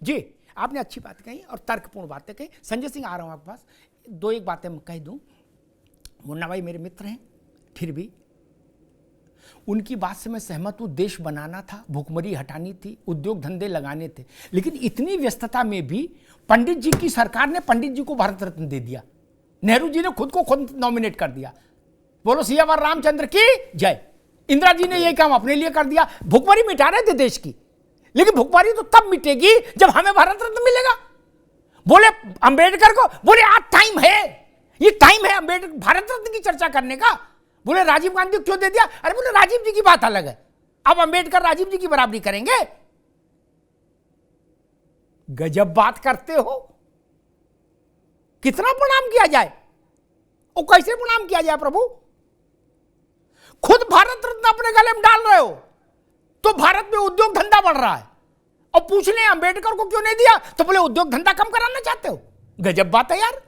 जी, आपने अच्छी बात कही और तर्कपूर्ण बातें कही। संजय सिंह, आ रहा हूं आपके पास। दो एक बातें मैं कह दूं। मुन्ना भाई मेरे मित्र हैं, फिर भी उनकी बात से मैं सहमत हूं। देश बनाना था, भुखमरी हटानी थी, उद्योग धंधे लगाने थे, लेकिन इतनी व्यस्तता में भी पंडित जी की सरकार ने पंडित जी को भारत रत्न दे दिया। नेहरू जी ने खुद को खुद नॉमिनेट कर दिया। बोलो सियावर रामचंद्र की जय। इंदिरा जी ने यही काम अपने लिए कर दिया। भुखमरी मिटा रहे थे देश की, लेकिन भुखमरी तो तब मिटेगी जब हमें भारत रत्न मिलेगा। बोले अंबेडकर को, बोले आज टाइम है, ये टाइम है अंबेडकर भारत रत्न की चर्चा करने का। बोले राजीव गांधी को क्यों दे दिया? अरे बोले राजीव जी की बात अलग है, अब अंबेडकर राजीव जी की बराबरी करेंगे। गजब बात करते हो। कितना प्रणाम किया जाए और कैसे प्रणाम किया जाए प्रभु? खुद भारत रत्न अपने गले में डाल रहे हो तो भारत में उद्योग धंधा बढ़ रहा है, और पूछ ले अंबेडकर को क्यों नहीं दिया तो बोले उद्योग धंधा कम कराना चाहते हो। गजब बात है यार।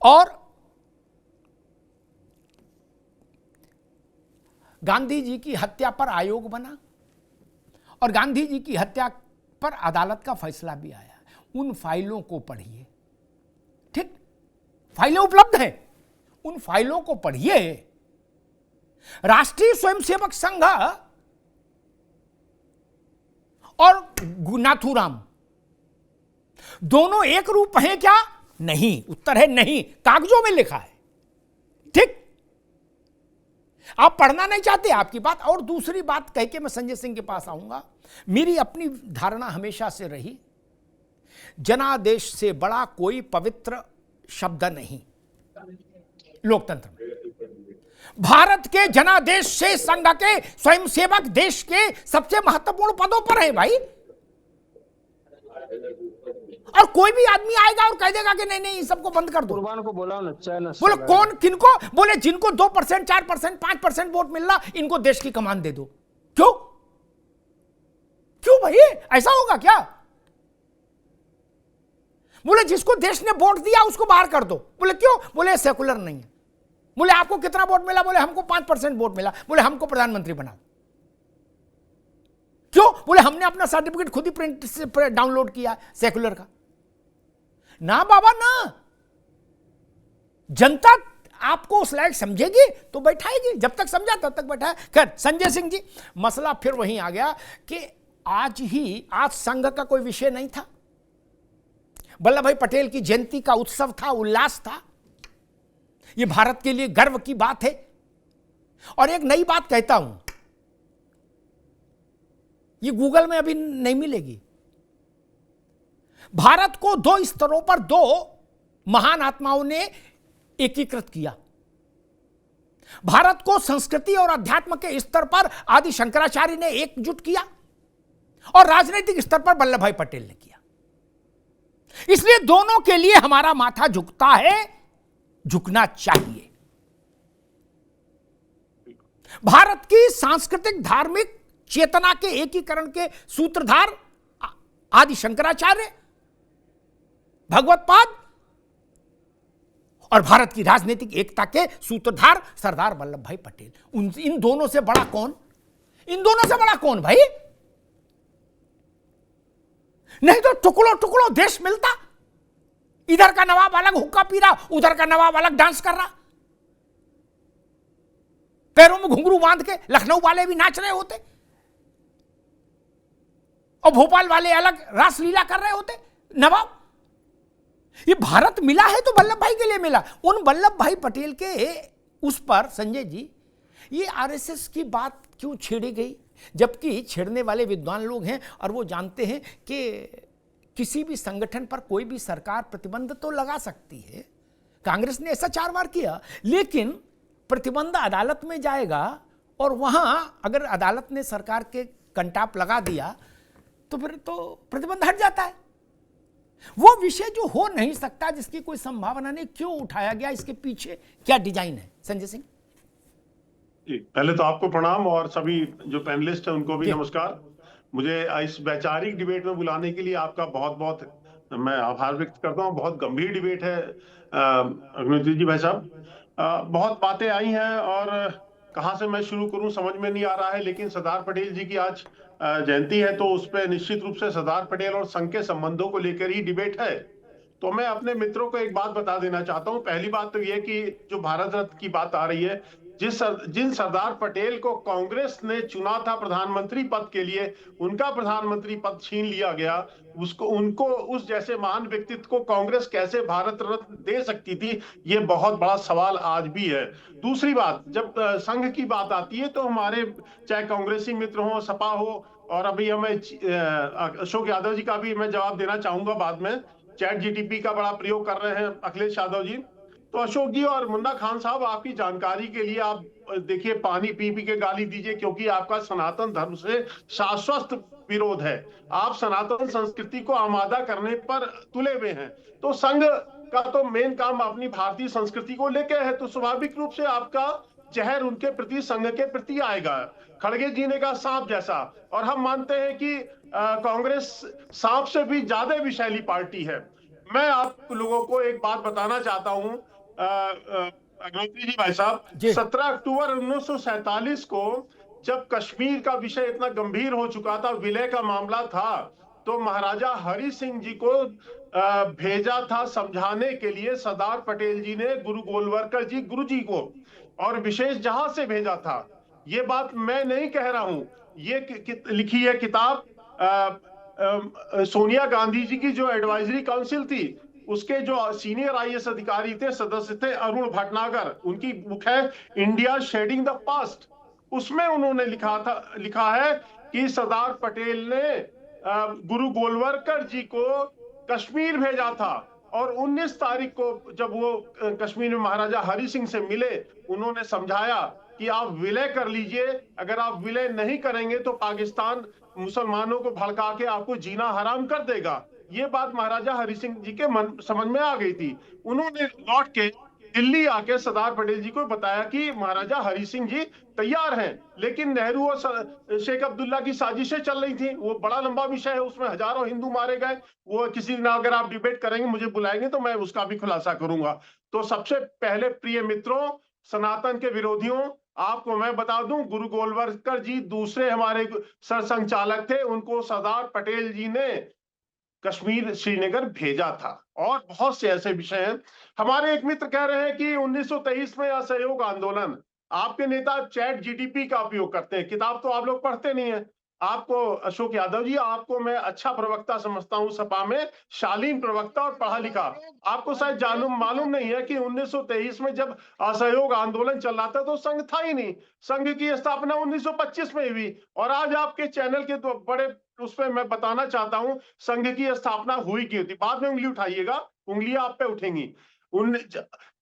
और गांधी जी की हत्या पर आयोग बना और गांधी जी की हत्या पर अदालत का फैसला भी आया। उन फाइलों को पढ़िए, ठीक, फाइलें उपलब्ध हैं, उन फाइलों को पढ़िए। राष्ट्रीय स्वयंसेवक संघ और नाथूराम दोनों एक रूप हैं क्या? नहीं, उत्तर है नहीं, कागजों में लिखा है। ठीक, आप पढ़ना नहीं चाहते, आपकी बात। और दूसरी बात कह के मैं संजय सिंह के पास आऊंगा। मेरी अपनी धारणा हमेशा से रही, जनादेश से बड़ा कोई पवित्र शब्द नहीं लोकतंत्र में। भारत के जनादेश से संघ के स्वयंसेवक देश के सबसे महत्वपूर्ण पदों पर है भाई। और कोई भी आदमी आएगा और कह देगा कि नहीं नहीं सबको बंद कर दो। कुर्बान को बोला ना, बोले कौन, किनको? बोले जिनको 2%, 4%, 5% वोट मिल रहा, इनको देश की कमान दे दो। क्यों? क्यों भाई, ऐसा होगा क्या? बोले जिसको देश ने वोट दिया उसको बाहर कर दो। बोले क्यों? बोले सेकुलर नहीं है। बोले आपको कितना वोट मिला? बोले हमको 5% वोट मिला। बोले हमको प्रधानमंत्री बनाओ। क्यों? बोले हमने अपना सर्टिफिकेट खुद ही प्रिंट से डाउनलोड किया सेकुलर का। ना बाबा ना, जनता आपको उस लायक समझेगी तो बैठाएगी, जब तक समझा तब तक बैठाए। खैर संजय सिंह जी, मसला फिर वहीं आ गया कि आज संघ का कोई विषय नहीं था, वल्लभ भाई पटेल की जयंती का उत्सव था, उल्लास था। यह भारत के लिए गर्व की बात है। और एक नई बात कहता हूं, ये गूगल में अभी नहीं मिलेगी। भारत को दो स्तरों पर दो महान आत्माओं ने एकीकृत किया। भारत को संस्कृति और अध्यात्म के स्तर पर आदि शंकराचार्य ने एकजुट किया और राजनीतिक स्तर पर वल्लभ भाई पटेल ने किया। इसलिए दोनों के लिए हमारा माथा झुकता है, झुकना चाहिए। भारत की सांस्कृतिक धार्मिक चेतना के एकीकरण के सूत्रधार आदि शंकराचार्य, भगवतपाद, और भारत की राजनीतिक एकता के सूत्रधार सरदार वल्लभ भाई पटेल। इन दोनों से बड़ा कौन? इन दोनों से बड़ा कौन भाई? नहीं तो टुकड़ों टुकड़ों देश मिलता। इधर का नवाब अलग हुक्का पी रहा, उधर का नवाब अलग डांस कर रहा, पैरों में घुंघरू बांध के लखनऊ वाले भी नाच रहे होते और भोपाल वाले अलग रासलीला कर रहे होते। नवाब, ये भारत मिला है तो वल्लभ भाई के लिए मिला। उन वल्लभ भाई पटेल के उस पर संजय जी ये आरएसएस की बात क्यों छेड़ी गई? जबकि छेड़ने वाले विद्वान लोग हैं और वो जानते हैं कि किसी भी संगठन पर कोई भी सरकार प्रतिबंध तो लगा सकती है। कांग्रेस ने ऐसा 4 बार किया, लेकिन प्रतिबंध अदालत में जाएगा और वहां अगर अदालत ने सरकार के कंटाप लगा दिया तो फिर तो प्रतिबंध हट जाता है। वो विषय जो हो नहीं सकता, जिसकी कोई संभावना नहीं, क्यों उठाया गया? इसके पीछे क्या डिजाइन है? संजय सिंह जी, पहले तो आपको प्रणाम और सभी जो पैनलिस्ट हैं उनको भी नमस्कार। मुझे इस वैचारिक डिबेट में बुलाने के लिए आपका बहुत बहुत मैं आभार व्यक्त करता हूं। बहुत गंभीर डिबेट है अग्निहोत्री जी भाई साहब। बहुत बातें आई हैं और कहां से मैं शुरू करूं समझ में नहीं आ रहा है, लेकिन सरदार पटेल जी की आज जयंती है, तो उस पर निश्चित रूप से सरदार पटेल और संघ के संबंधों को लेकर ही डिबेट है। तो मैं अपने मित्रों को एक बात बता देना चाहता हूं। पहली बात तो यह कि जो भारत रत्न की बात आ रही है, जिन सरदार पटेल को कांग्रेस ने चुना था प्रधानमंत्री पद के लिए, उनका प्रधानमंत्री पद छीन लिया गया। उनको उस जैसे महान व्यक्तित्व को कांग्रेस कैसे भारत रत्न दे सकती थी, ये बहुत बड़ा सवाल आज भी है। दूसरी बात, जब संघ की बात आती है, तो हमारे चाहे कांग्रेसी मित्र हो, सपा हो, और अभी हमें अशोक यादव जी का भी मैं जवाब देना चाहूंगा बाद में। चैट जीटीपी का बड़ा प्रयोग कर रहे हैं अखिलेश यादव जी। तो अशोक जी और मुन्ना खान साहब, आपकी जानकारी के लिए, आप देखिए, पानी पी पी के गाली दीजिए, क्योंकि आपका सनातन धर्म से शाश्वत विरोध है। आप सनातन संस्कृति को आमादा करने पर तुले हुए हैं। तो संघ का तो मेन काम अपनी भारतीय संस्कृति को लेकर है, तो स्वाभाविक रूप से आपका जहर उनके प्रति, संघ के प्रति आएगा, खड़गे जीने का सांप जैसा। और हम मानते हैं कि कांग्रेस सांप से भी ज्यादा विषैली पार्टी है। मैं आप लोगों को एक बात बताना चाहता हूं, अग्निहोत्री जी भाई साहब, 17 अक्टूबर 1947 को जब कश्मीर का विषय इतना गंभीर हो चुका था, विलय का मामला था, तो महाराजा हरि सिंह जी को भेजा था समझाने के लिए सरदार पटेल जी ने गुरु गोलवलकर जी, गुरु जी को, और विशेष जहाज से भेजा था। ये बात मैं नहीं कह रहा हूं, ये लिखी है किताब सोनिया गांधी जी की जो एडवाइजरी काउंसिल थी, उसके जो सीनियर आईएएस अधिकारी थे, सदस्य थे, अरुण भटनागर, उनकी बुक है इंडिया शेडिंग द पास्ट। उसमें उन्होंने लिखा है कि सरदार पटेल ने गुरु गोलवलकर जी को कश्मीर भेजा था, और 19 तारीख को जब वो कश्मीर में महाराजा हरि सिंह से मिले, उन्होंने समझाया कि आप विलय कर लीजिए, अगर आप विलय नहीं करेंगे तो पाकिस्तान मुसलमानों को भड़का के आपको जीना हराम कर देगा। ये बात महाराजा हरि सिंह जी के समझ में आ गई थी। उन्होंने लौट के दिल्ली आके सरदार पटेल जी को बताया कि महाराजा हरि सिंह जी तैयार हैं, लेकिन नेहरू और शेख अब्दुल्ला की साजिशें चल रही थी। वो बड़ा लंबा विषय है, उसमें हजारों हिंदू मारे गए। वो किसी दिन अगर आप डिबेट करेंगे, मुझे बुलाएंगे, तो मैं उसका भी खुलासा करूंगा। तो सबसे पहले प्रिय मित्रों, सनातन के विरोधियों, आपको मैं बता दूं, गुरु गोलवलकर जी दूसरे हमारे सरसंघचालक थे, उनको सरदार पटेल जी ने कश्मीर, श्रीनगर भेजा था। और बहुत से ऐसे विषय हैं। हमारे एक मित्र कह रहे हैं कि 1923 में असहयोग आंदोलन, आपके नेता चैट जीटीपी का उपयोग करते हैं। किताब तो आप लोग पढ़ते नहीं है। आपको, अशोक यादव जी, आपको मैं अच्छा प्रवक्ता समझता हूं सपा में, शालीन प्रवक्ता और पढ़ा लिखा। आपको शायद मालूम नहीं है कि 1923 में जब असहयोग आंदोलन चल रहा था, तो संघ था ही नहीं। संघ की स्थापना 1925 में हुई। और आज आपके चैनल के दो बड़े उस पर मैं बताना चाहता हूं संघ की स्थापना हुई क्यों थी। बाद में उंगली उठाइएगा, उंगलियां आप पे उठेंगी।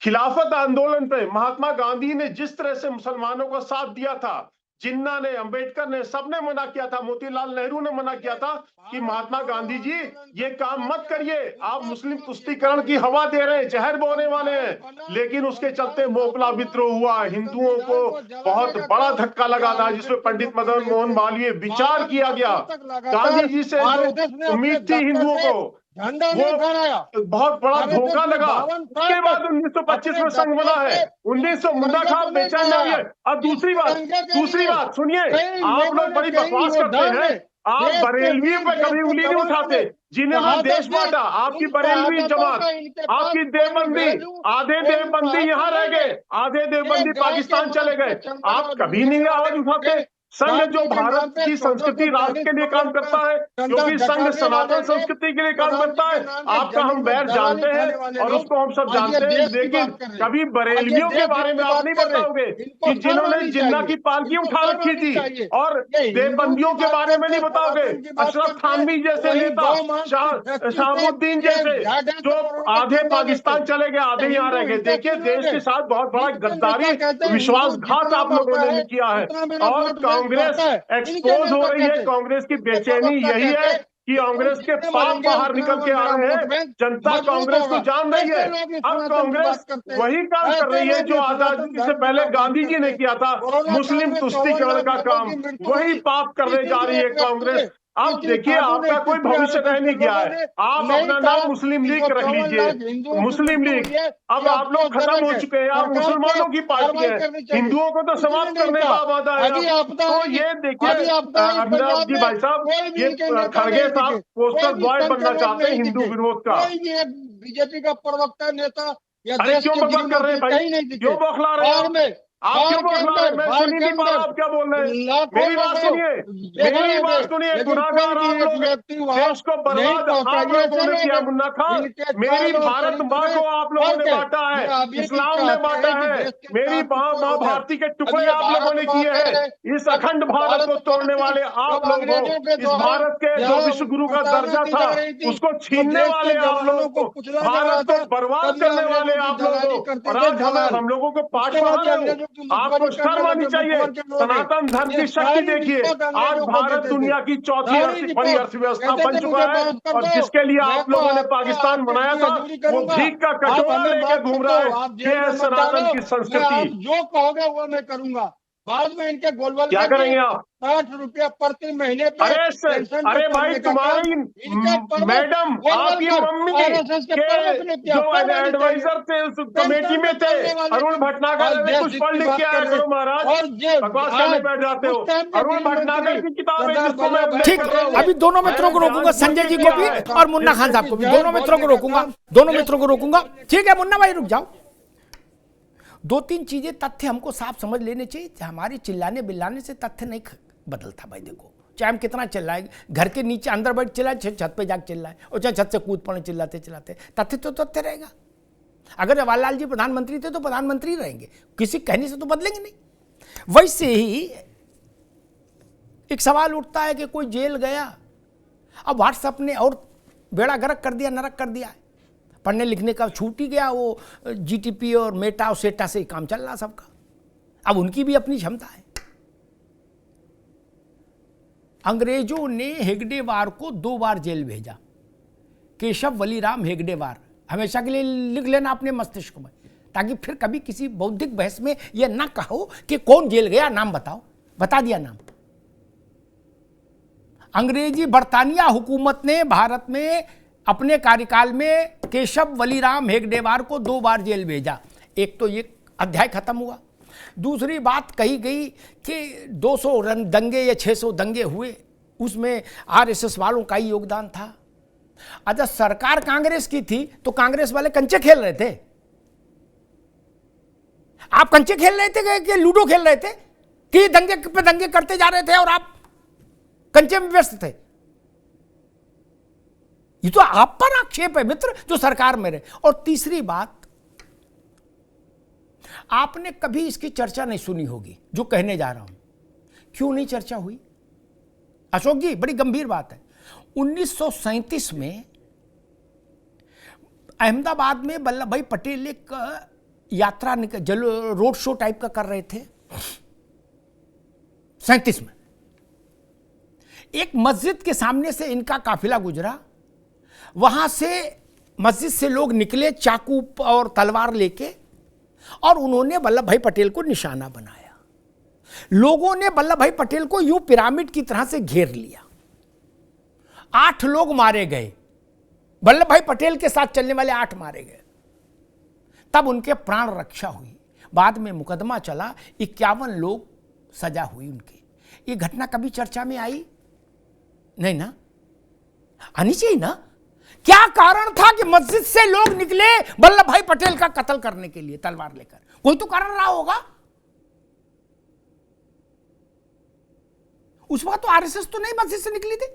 खिलाफत आंदोलन पे महात्मा गांधी ने जिस तरह से मुसलमानों को साथ दिया था, जिन्ना ने, अंबेडकर ने, सबने मना किया था, मोतीलाल नेहरू ने मना किया था कि महात्मा गांधी जी ये काम मत करिए, आप मुस्लिम तुष्टीकरण की हवा दे रहे हैं, जहर बोने वाले हैं। लेकिन उसके चलते मोपला विद्रोह हुआ, हिंदुओं को बहुत बड़ा धक्का लगा था, जिसमें पंडित मदन मोहन मालवीय विचार किया गया। गांधी जी से जो उम्मीद थी हिंदुओं को, वो बहुत बड़ा धोखा लगा। उसके बाद 1925 में संघ बना है। 1900 मुन्ना खान बेचैन नहीं है। और दूसरी बात सुनिए, आप लोग बड़ी बकवास करते हैं। आप बरेलवी पे कभी उंगली नहीं उठाते, जिन्होंने देश बांटा। आपकी बरेलवी जमात, आपकी देवबंदी, आधे देवबंदी यहाँ रह गए, आधे देवबंदी पाकिस्तान चले गए। आप कभी नहीं आवाज उठाते। संघ जो भारत की संस्कृति, राष्ट्र के लिए काम करता है, क्योंकि संघ सनातन संस्कृति के लिए काम करता है। आपका हम बैर जानते हैं और उसको हम सब जानते हैं, लेकिन कभी बरेलवियों के बारे में आप नहीं बताओगे कि जिन्होंने जिन्ना की पालकी उठा रखी थी, और देवबंदियों के बारे में नहीं बताओगे। अशरफ थानवी जैसे नेता, शहाबुद्दीन जैसे, जो आधे पाकिस्तान चले गए, आधे यहाँ रह गए। देखिए, देश के साथ बहुत बड़ा गद्दारी, विश्वासघात आप लोगों ने किया है। और कांग्रेस एक्सपोज हो रही है। कांग्रेस की बेचैनी यही है कि कांग्रेस के पाप बाहर निकल के आ रहे हैं। जनता कांग्रेस को जान रही है। अब कांग्रेस वही काम कर रही है जो आजादी से पहले गांधी जी ने किया था, मुस्लिम तुष्टीकरण का काम। वही पाप करने जा रही है कांग्रेस। अब देखिए आपका कोई भविष्य रह नहीं गया है। आप अपना नाम मुस्लिम लीग रख लीजिए, मुस्लिम लीग। अब आप लोग खत्म हो चुके हैं, आप मुसलमानों की पार्टी है, हिंदुओं को तो समाप्त करने का वादा है। तो ये देखिए अभिनव जी भाई साहब, ये खड़गे साहब पोस्टर बॉय बनना चाहते हैं हिंदू विरोध का। बीजेपी का प्रवक्ता नेता या अरे देश क्यों के बकवास कर रहे हैं भाई, क्यों बौखला रहे हैं आप क्यों बौखला रहे हैं? मैं सुन ही नहीं पा रहा आप क्या बोल रहे हैं। मेरी बात सुनिए, मेरी बात सुनिए। गुनाहगार आप लोग, देश को बर्बाद आप लोगों ने किया मुन्ना खान। मेरी भारत माँ को आप लोगों ने बांटा है, इस्लाम ने बांटा है, मेरी माँ भारती के टुकड़े आप लोगों ने किए हैं। इस अखंड भारत को तोड़ने वाले आप लोग हो। इस भारत के जो विश्व गुरु का दर्जा था उसको छीनने वाले आप लोगों को, भारत को बर्बाद करने वाले आप लोग हो। और आज हम लोगों को पाठ पढ़ा रहे हो। आपको शर्म आनी चाहिए। सनातन धर्म की शक्ति देखिए, आज भारत दुनिया की चौथी बड़ी अर्थव्यवस्था बन चुका है। और जिसके लिए आप लोगों ने पाकिस्तान बनाया था, वो भीख का कटोरा लेके घूम रहा है। ये है सनातन की संस्कृति। जो कहोगे वो मैं करूंगा। बाद में इनके गोलबल क्या करेंगे आप? 60 रुपया प्रति महीने पे अरे भाई तुम्हारी मैडम, आपकी मम्मी के जो एडवाइजर थे उस कमेटी में थे, अरुण भटनागर, कुछ पढ़ लिख के आया करो महाराज, बकवास करने बैठ जाते हो। अरुण भटनागर की किताब है जिसको मैं उल्लेख ठीक, कर रहा हूं। अभी दोनों मित्रों को रोकूंगा, संजय जी को भी और मुन्ना खान साहब को भी, दोनों मित्रों को रोकूंगा, दोनों मित्रों को रोकूंगा। ठीक है मुन्ना भाई रुक जाओ। दो तीन चीजें तथ्य हमको साफ समझ लेने चाहिए। हमारे चिल्लाने बिल्लाने से तथ्य नहीं बदलता भाई। देखो चाहे हम कितना चिल्लाए, घर के नीचे अंदर बैठ चिल्लाए, छत पे जाकर चिल्लाए, और चाहे छत से कूद पड़े चिल्लाते चिल्लाते, तथ्य तो तथ्य रहेगा। अगर जवाहरलाल जी प्रधानमंत्री थे तो प्रधानमंत्री रहेंगे, किसी कहने से तो बदलेंगे नहीं। वैसे ही एक सवाल उठता है कि कोई जेल गया, अब व्हाट्सएप ने और बेड़ा गर्क कर दिया, नरक कर दिया है, पढ़ने लिखने का छूट ही गया। वो जीटीपी और मेटा और सेटा से काम चल रहा सबका। अब उनकी भी अपनी क्षमता है। अंग्रेजों ने हेगडेवार को 2 बार जेल भेजा, केशव वलीराम हेगडेवार। हमेशा के लिए लिख लेना अपने मस्तिष्क में, ताकि फिर कभी किसी बौद्धिक बहस में यह ना कहो कि कौन जेल गया, नाम बताओ। बता दिया नाम। अंग्रेजी बरतानिया हुकूमत ने भारत में अपने कार्यकाल में केशव वलीराम हेगडेवार को 2 बार जेल भेजा। एक तो ये अध्याय खत्म हुआ। दूसरी बात कही गई कि 200 दंगे या 600 दंगे हुए, उसमें आरएसएस वालों का ही योगदान था। अच्छा सरकार कांग्रेस की थी तो कांग्रेस वाले कंचे खेल रहे थे। आप कंचे खेल रहे थे कि लूडो खेल रहे थे, कि दंगे पे दंगे करते जा रहे थे और आप कंचे में व्यस्त थे? ये तो आप पर आक्षेप है मित्र, जो सरकार में रहे। और तीसरी बात, आपने कभी इसकी चर्चा नहीं सुनी होगी जो कहने जा रहा हूं। क्यों नहीं चर्चा हुई अशोक जी? बड़ी गंभीर बात है। 1937 में अहमदाबाद में वल्लभ भाई पटेल एक यात्रा रोड शो टाइप का कर रहे थे। 37 में एक मस्जिद के सामने से इनका काफिला गुजरा। वहां से मस्जिद से लोग निकले चाकू और तलवार लेके, और उन्होंने वल्लभ भाई पटेल को निशाना बनाया। लोगों ने वल्लभ भाई पटेल को यूं पिरामिड की तरह से घेर लिया। 8 लोग मारे गए, वल्लभ भाई पटेल के साथ चलने वाले 8 मारे गए। तब उनके प्राण रक्षा हुई। बाद में मुकदमा चला, 51 लोग सजा हुई उनकी। ये घटना कभी चर्चा में आई नहीं ना? आनी चाहिए ना? क्या कारण था कि मस्जिद से लोग निकले वल्लभ भाई पटेल का कत्ल करने के लिए तलवार लेकर? कोई तो कारण रहा होगा। उस वक्त तो आरएसएस तो नहीं मस्जिद से निकली थी।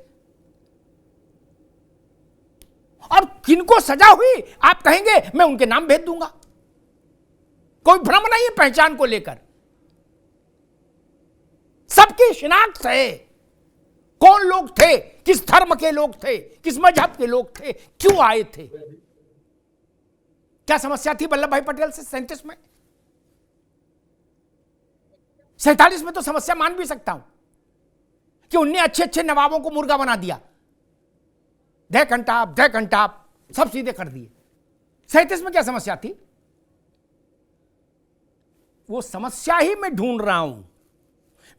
और किनको सजा हुई आप कहेंगे मैं उनके नाम भेज दूंगा। कोई भ्रम नहीं है पहचान को लेकर। सबकी शिनाख्त है, कौन लोग थे, किस धर्म के लोग थे, किस मजहब के लोग थे, क्यों आए थे। क्या समस्या थी वल्लभ भाई पटेल से 37 में? 47 में तो समस्या मान भी सकता हूं कि उनने अच्छे अच्छे नवाबों को मुर्गा बना दिया, दे कंटाप सब सीधे कर दिए। 37 में क्या समस्या थी? वो समस्या ही मैं ढूंढ रहा हूं।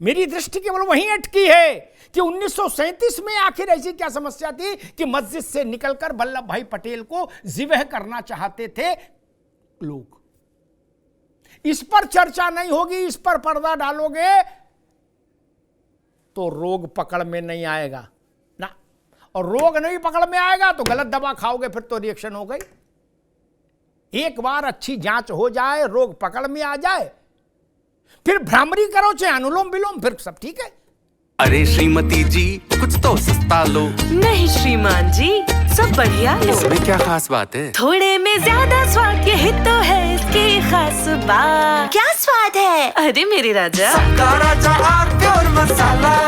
मेरी दृष्टि केवल वहीं अटकी है कि 1937 में आखिर ऐसी क्या समस्या थी कि मस्जिद से निकलकर वल्लभ भाई पटेल को जिबह करना चाहते थे लोग। इस पर चर्चा नहीं होगी, इस पर पर्दा डालोगे तो रोग पकड़ में नहीं आएगा ना, और रोग नहीं पकड़ में आएगा तो गलत दवा खाओगे, फिर तो रिएक्शन हो गई। एक बार अच्छी जांच हो जाए, रोग पकड़ में आ जाए, फिर भ्रामरी करो चाहे अनुलोम विलोम, फिर सब ठीक है। अरे श्रीमती जी कुछ तो सस्ता लो। नहीं श्रीमान जी, सब बढ़िया लो। इसमें क्या खास बात है? थोड़े में ज्यादा स्वाद, यही तो है इसकी खास बात। क्या स्वाद है? अरे मेरे राजा, राजा और प्योर मसाला।